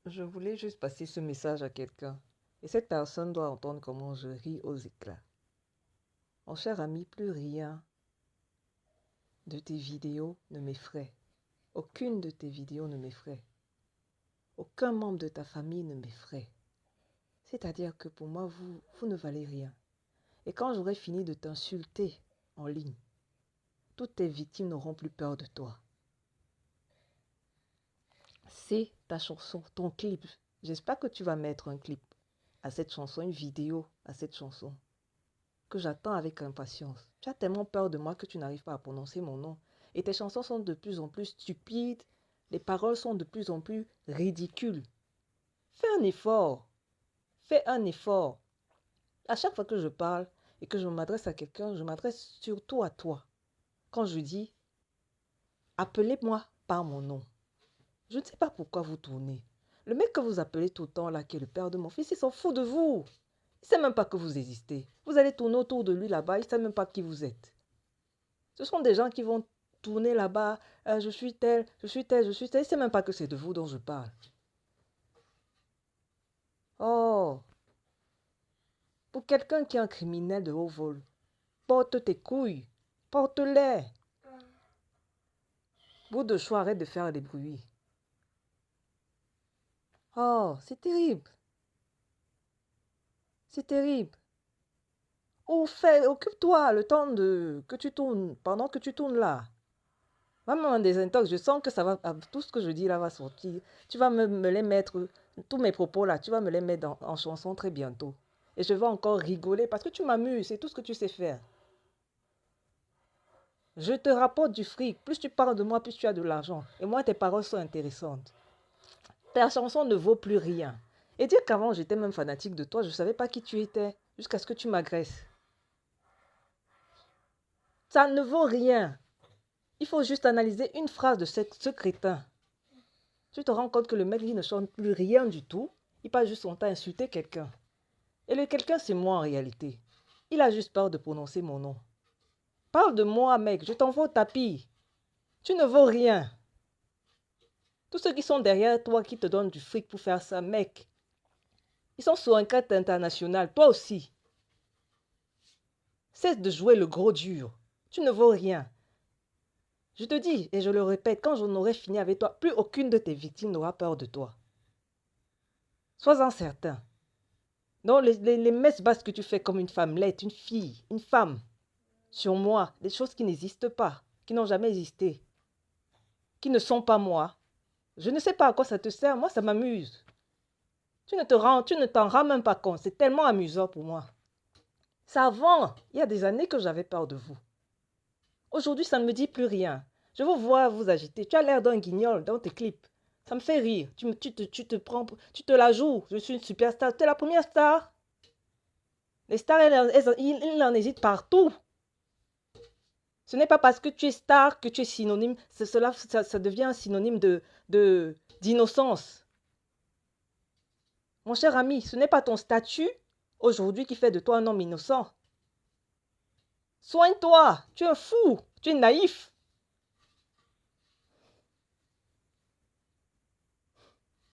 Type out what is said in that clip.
Je voulais juste passer ce message à quelqu'un. Et cette personne doit entendre comment je ris aux éclats. Mon cher ami, plus rien de tes vidéos ne m'effraie. Aucune de tes vidéos ne m'effraie. Aucun membre de ta famille ne m'effraie. C'est-à-dire que pour moi, vous ne valez rien. Et quand j'aurai fini de t'insulter en ligne, toutes tes victimes n'auront plus peur de toi. C'est ta chanson, ton clip. J'espère que tu vas mettre un clip à cette chanson, une vidéo à cette chanson, que j'attends avec impatience. Tu as tellement peur de moi que tu n'arrives pas à prononcer mon nom. Et tes chansons sont de plus en plus stupides, les paroles sont de plus en plus ridicules. Fais un effort. Fais un effort. À chaque fois que je parle et que je m'adresse à quelqu'un, je m'adresse surtout à toi. Quand je dis, appelez-moi par mon nom. Je ne sais pas pourquoi vous tournez. Le mec que vous appelez tout le temps là, qui est le père de mon fils, il s'en fout de vous. Il ne sait même pas que vous existez. Vous allez tourner autour de lui là-bas, il ne sait même pas qui vous êtes. Ce sont des gens qui vont tourner là-bas, je suis tel, je suis tel, je suis tel. Il ne sait même pas que c'est de vous dont je parle. Oh, pour quelqu'un qui est un criminel de haut vol, porte tes couilles, porte-les. Bout de choix, arrête de faire des bruits. Oh, c'est terrible. C'est terrible. Ou fais, occupe-toi le temps que tu tournes, pendant que tu tournes là. Vraiment un désintox, je sens que ça va, tout ce que je dis là va sortir. Tu vas me les mettre, tous mes propos là, tu vas me les mettre en chanson très bientôt. Et je vais encore rigoler parce que tu m'amuses, c'est tout ce que tu sais faire. Je te rapporte du fric, plus tu parles de moi, plus tu as de l'argent. Et moi, tes paroles sont intéressantes. Ta chanson ne vaut plus rien. Et dire qu'avant j'étais même fanatique de toi, je ne savais pas qui tu étais, jusqu'à ce que tu m'agresses. Ça ne vaut rien. Il faut juste analyser une phrase de ce crétin. Tu te rends compte que le mec, il ne chante plus rien du tout. Il passe juste son temps à insulter quelqu'un. Et le quelqu'un, c'est moi en réalité. Il a juste peur de prononcer mon nom. Parle de moi, mec. Je t'envoie au tapis. Tu ne vaux rien. Tous ceux qui sont derrière toi, qui te donnent du fric pour faire ça, mec, ils sont sur un cadre international. Toi aussi. Cesse de jouer le gros dur. Tu ne vaux rien. Je te dis, et je le répète, quand j'en aurai fini avec toi, plus aucune de tes victimes n'aura peur de toi. Sois-en certain. Non, les messes basses que tu fais comme une femmelette, une fille, une femme, sur moi, des choses qui n'existent pas, qui n'ont jamais existé, qui ne sont pas moi. Je ne sais pas à quoi ça te sert, moi ça m'amuse. Tu ne t'en rends même pas compte, c'est tellement amusant pour moi. Ça avant, il y a des années que j'avais peur de vous. Aujourd'hui, ça ne me dit plus rien. Je vous vois vous agiter. Tu as l'air d'un guignol dans tes clips. Ça me fait rire. Tu te la joues. Je suis une superstar. Tu es la première star. Les stars, ils en hésitent partout. Ce n'est pas parce que tu es star que tu es synonyme. Ça devient un synonyme d'innocence. Mon cher ami, ce n'est pas ton statut aujourd'hui qui fait de toi un homme innocent. Soigne-toi. Tu es un fou. Tu es naïf.